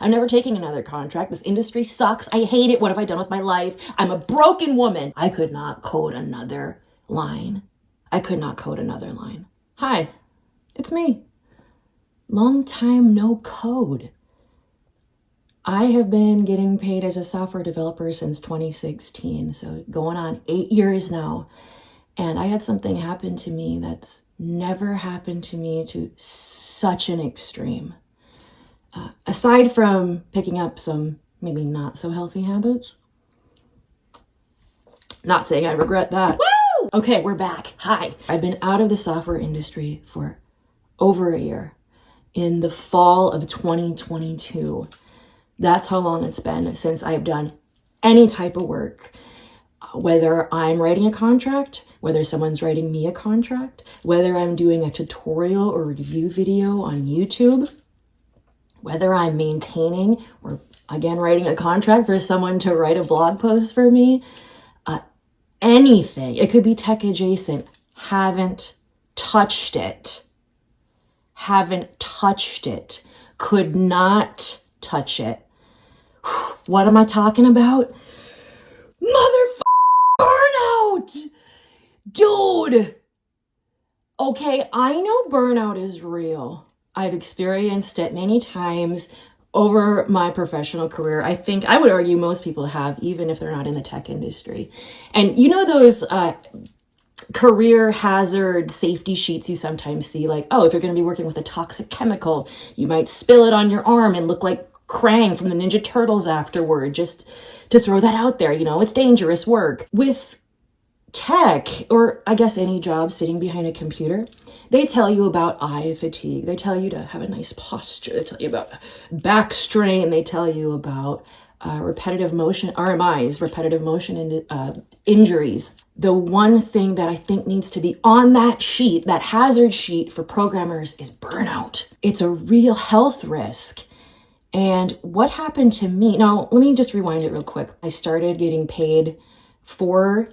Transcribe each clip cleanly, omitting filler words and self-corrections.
I'm never taking another contract. This industry sucks. I hate it. What have I done with my life? I'm a broken woman. I could not code another line. I could not code another line. Hi, it's me. Long time no code. I have been getting paid as a software developer since 2016, so going on 8 years now. And I had something happen to me that's never happened to me to such an extreme. Aside from picking up some maybe not so healthy habits, not saying I regret that. Woo! Okay, we're back. Hi. I've been out of the software industry for over a year. In the fall of 2022. That's how long it's been since I've done any type of work. Whether I'm writing a contract, whether someone's writing me a contract, whether I'm doing a tutorial or review video on YouTube, whether I'm maintaining or again writing a contract for someone to write a blog post for me, anything. It could be tech adjacent. Haven't touched it. Could not touch it. What am I talking about? Burnout! Dude! Okay, I know burnout is real. I've experienced it many times over my professional career. I think I would argue most people have, even if they're not in the tech industry. And you know those career hazard safety sheets you sometimes see, like, oh, if you're going to be working with a toxic chemical, you might spill it on your arm and look like Krang from the Ninja Turtles afterward, just to throw that out there. You know, it's dangerous work. With tech, or I guess any job sitting behind a computer, they tell you about eye fatigue. They tell you to have a nice posture. They tell you about back strain. They tell you about repetitive motion, RMIs, repetitive motion injuries. The one thing that I think needs to be on that sheet, that hazard sheet for programmers, is burnout. It's a real health risk. And what happened to me, now let me just rewind it real quick. I started getting paid for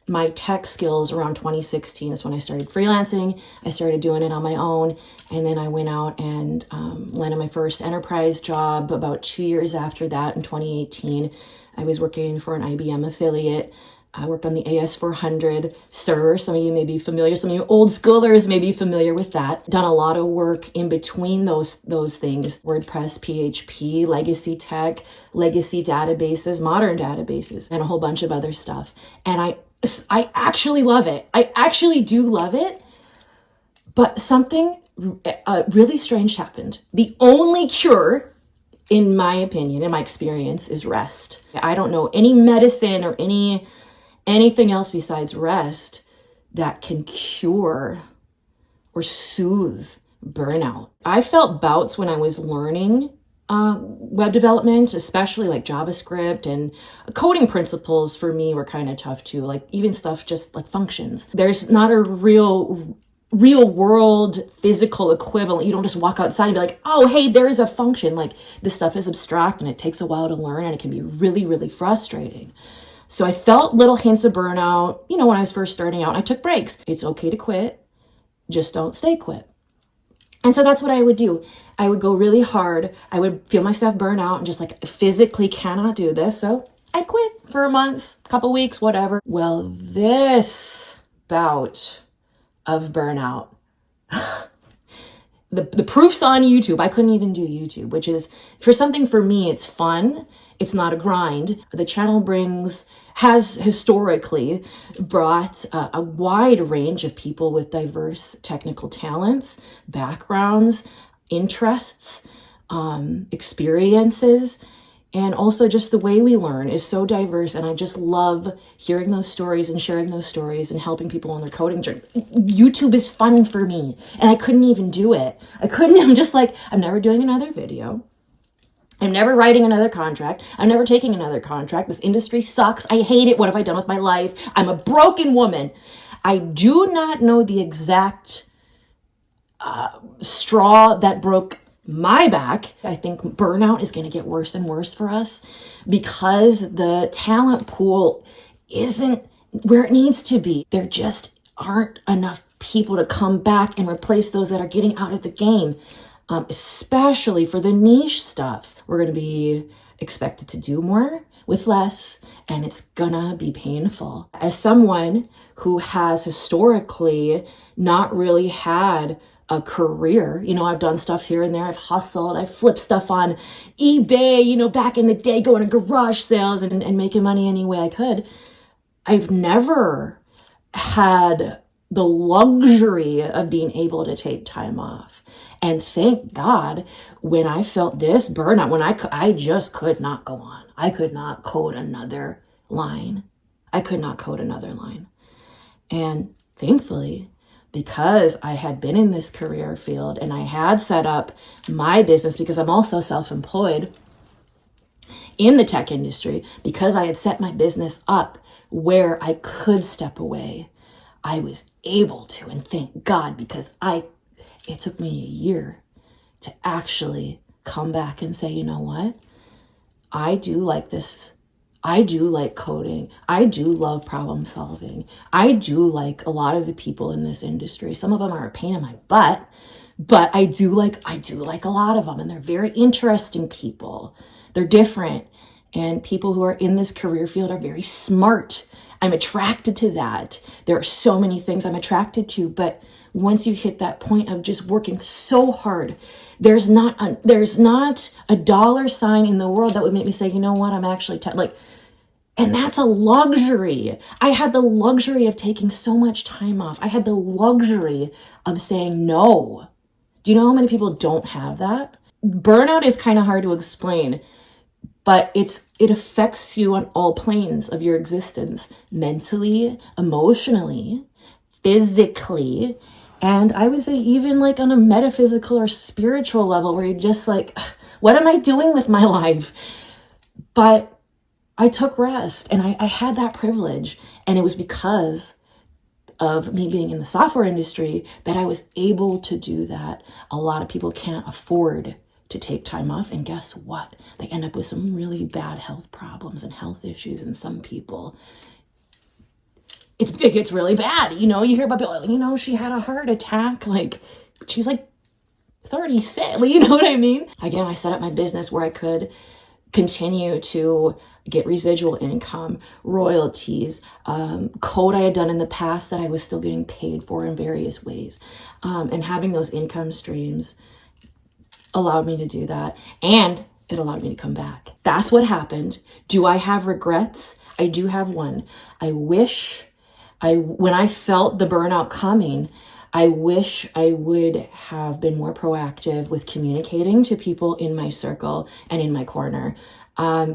my tech skills around 2016. That's when I started freelancing. I started doing it on my own. And then I went out and landed my first enterprise job about 2 years after that in 2018. I was working for an IBM affiliate. I worked on the AS400 server. Some of you may be familiar. Some of you old schoolers may be familiar with that. Done a lot of work in between those things. WordPress, PHP, legacy tech, legacy databases, modern databases, and a whole bunch of other stuff. And I actually love it. I actually do love it. But something really strange happened. The only cure, in my opinion, in my experience, is rest. I don't know any medicine or anything else besides rest that can cure or soothe burnout. I felt bouts when I was learning web development, especially like JavaScript, and coding principles for me were kind of tough too. Like even stuff just like functions. There's not a real world physical equivalent. You don't just walk outside and be like, oh, hey, there is a function. Like this stuff is abstract and it takes a while to learn and it can be really, really frustrating. So I felt little hints of burnout, you know, when I was first starting out, and I took breaks. It's okay to quit, just don't stay quit. And so that's what I would do. I would go really hard. I would feel myself burn out and just like physically cannot do this. So I'd quit for a month, couple weeks, whatever. Well, this bout of burnout, the proof's on YouTube. I couldn't even do YouTube, which is for me, it's fun. It's not a grind. The channel has historically brought a wide range of people with diverse technical talents, backgrounds, interests, experiences, and also just the way we learn is so diverse. And I just love hearing those stories and sharing those stories and helping people on their coding journey. YouTube is fun for me, and I couldn't even do it. I'm just like, I'm never doing another video. I'm never writing another contract. I'm never taking another contract. This industry sucks. I hate it. What have I done with my life? I'm a broken woman. I do not know the exact straw that broke my back. I think burnout is going to get worse and worse for us because the talent pool isn't where it needs to be. There just aren't enough people to come back and replace those that are getting out of the game. especially for the niche stuff. We're going to be expected to do more with less, and it's gonna be painful. As someone who has historically not really had a career, I've done stuff here and there, I've hustled, I've flipped stuff on eBay, back in the day, going to garage sales and making money any way I could. I've never had the luxury of being able to take time off. And thank God, when I felt this burnout, when I just could not go on. I could not code another line. And thankfully, because I had been in this career field and I had set up my business, because I'm also self-employed in the tech industry, because I had set my business up where I could step away, I was able to, and thank God, because it took me a year to actually come back and say, you know what? I do like this. I do like coding. I do love problem solving. I do like a lot of the people in this industry. Some of them are a pain in my butt, but I do like a lot of them, and they're very interesting people. They're different, and people who are in this career field are very smart. I'm attracted to that. There are so many things I'm attracted to, but once you hit that point of just working so hard, there's not a dollar sign in the world that would make me say, you know what, I'm actually and that's a luxury. I had the luxury of taking so much time off. I had the luxury of saying no. Do you know how many people don't have that? Burnout is kind of hard to explain, but it affects you on all planes of your existence, mentally, emotionally, physically, and I would say even on a metaphysical or spiritual level, where you're just like, what am I doing with my life? But I took rest, and I had that privilege, and it was because of me being in the software industry that I was able to do that. A lot of people can't afford to take time off, and guess what? They end up with some really bad health problems and health issues, and some people, it gets really bad. You hear about people, she had a heart attack, she's 36, you know what I mean? Again, I set up my business where I could continue to get residual income, royalties, code I had done in the past that I was still getting paid for in various ways. And having those income streams allowed me to do that. And it allowed me to come back. That's what happened. Do I have regrets? I do have one. When I felt the burnout coming, I wish I would have been more proactive with communicating to people in my circle and in my corner.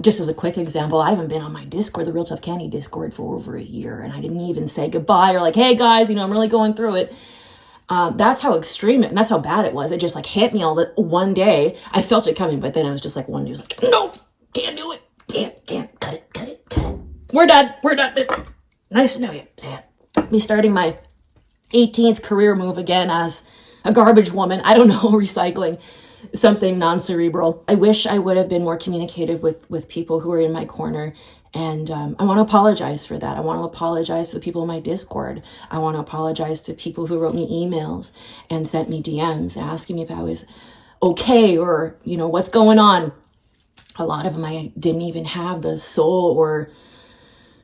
Just as a quick example, I haven't been on my Discord, the RealToughCandy Discord, for over a year, and I didn't even say goodbye or hey guys, I'm really going through it. That's how extreme and that's how bad it was. It just hit me all that one day. I felt it coming, but then I was just one day, no, can't do it. Can't, cut it. We're done. Nice to know you. Me starting my 18th career move again as a garbage woman. I don't know, recycling something non-cerebral. I wish I would have been more communicative with people who are in my corner. And I want to apologize for that. I want to apologize to the people in my Discord. I want to apologize to people who wrote me emails and sent me DMs asking me if I was okay or, what's going on. A lot of them I didn't even have the soul or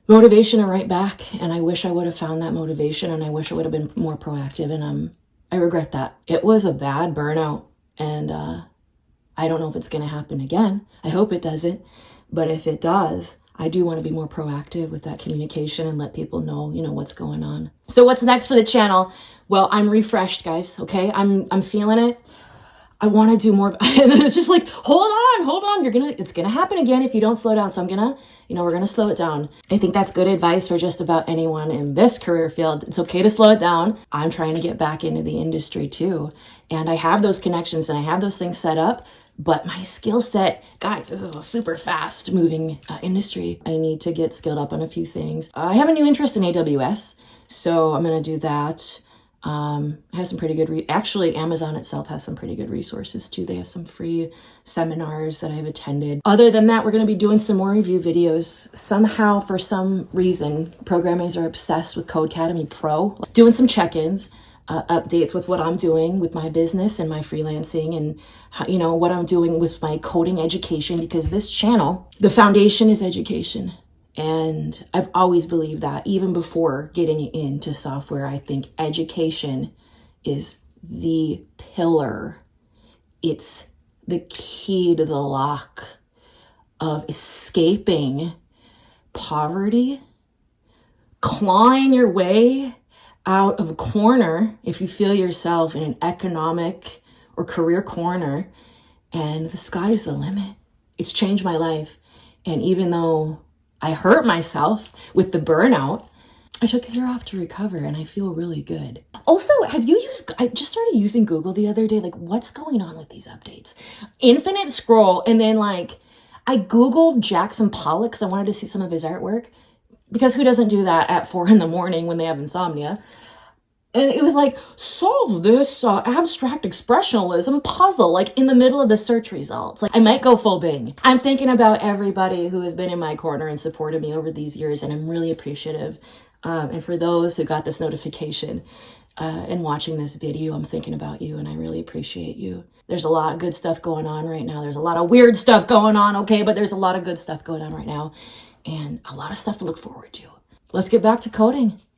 motivation to write back. And I wish I would have found that motivation, and I wish I would have been more proactive. And I regret that. It was a bad burnout, and I don't know if it's going to happen again. I hope it doesn't. But if it does, I do want to be more proactive with that communication and let people know, what's going on. So what's next for the channel? Well, I'm refreshed, guys. Okay. I'm feeling it. I want to do more. And then it's just hold on. It's going to happen again if you don't slow down. So we're going to slow it down. I think that's good advice for just about anyone in this career field. It's okay to slow it down. I'm trying to get back into the industry too. And I have those connections and I have those things set up, but my skill set, guys, this is a super fast moving industry. I need to get skilled up on a few things. I have a new interest in AWS, so I'm going to do that. I have some pretty good, actually Amazon itself has some pretty good resources too. They have some free seminars that I've attended. Other than that, we're going to be doing some more review videos. Somehow, for some reason, programmers are obsessed with Codecademy Pro. Doing some check-ins. updates with what I'm doing with my business and my freelancing, and you know, what I'm doing with my coding education, because this channel, the foundation is education. And I've always believed that, even before getting into software. I think education is the pillar. It's the key to the lock of escaping poverty, clawing your way out of a corner if you feel yourself in an economic or career corner, and the sky's the limit. It's changed my life. And even though I hurt myself with the burnout, I took a year off to recover, and I feel really good. Also, I just started using Google the other day, like, what's going on with these updates? Infinite scroll, and then like, I Googled Jackson Pollock because I wanted to see some of his artwork, because who doesn't do that at 4 a.m. when they have insomnia? And it was like, solve this abstract expressionism puzzle, like in the middle of the search results. Like, I might go full Bing. I'm thinking about everybody who has been in my corner and supported me over these years, and I'm really appreciative. And for those who got this notification and watching this video, I'm thinking about you, and I really appreciate you. There's a lot of good stuff going on right now. There's a lot of weird stuff going on, okay? But there's a lot of good stuff going on right now, and a lot of stuff to look forward to. Let's get back to coding.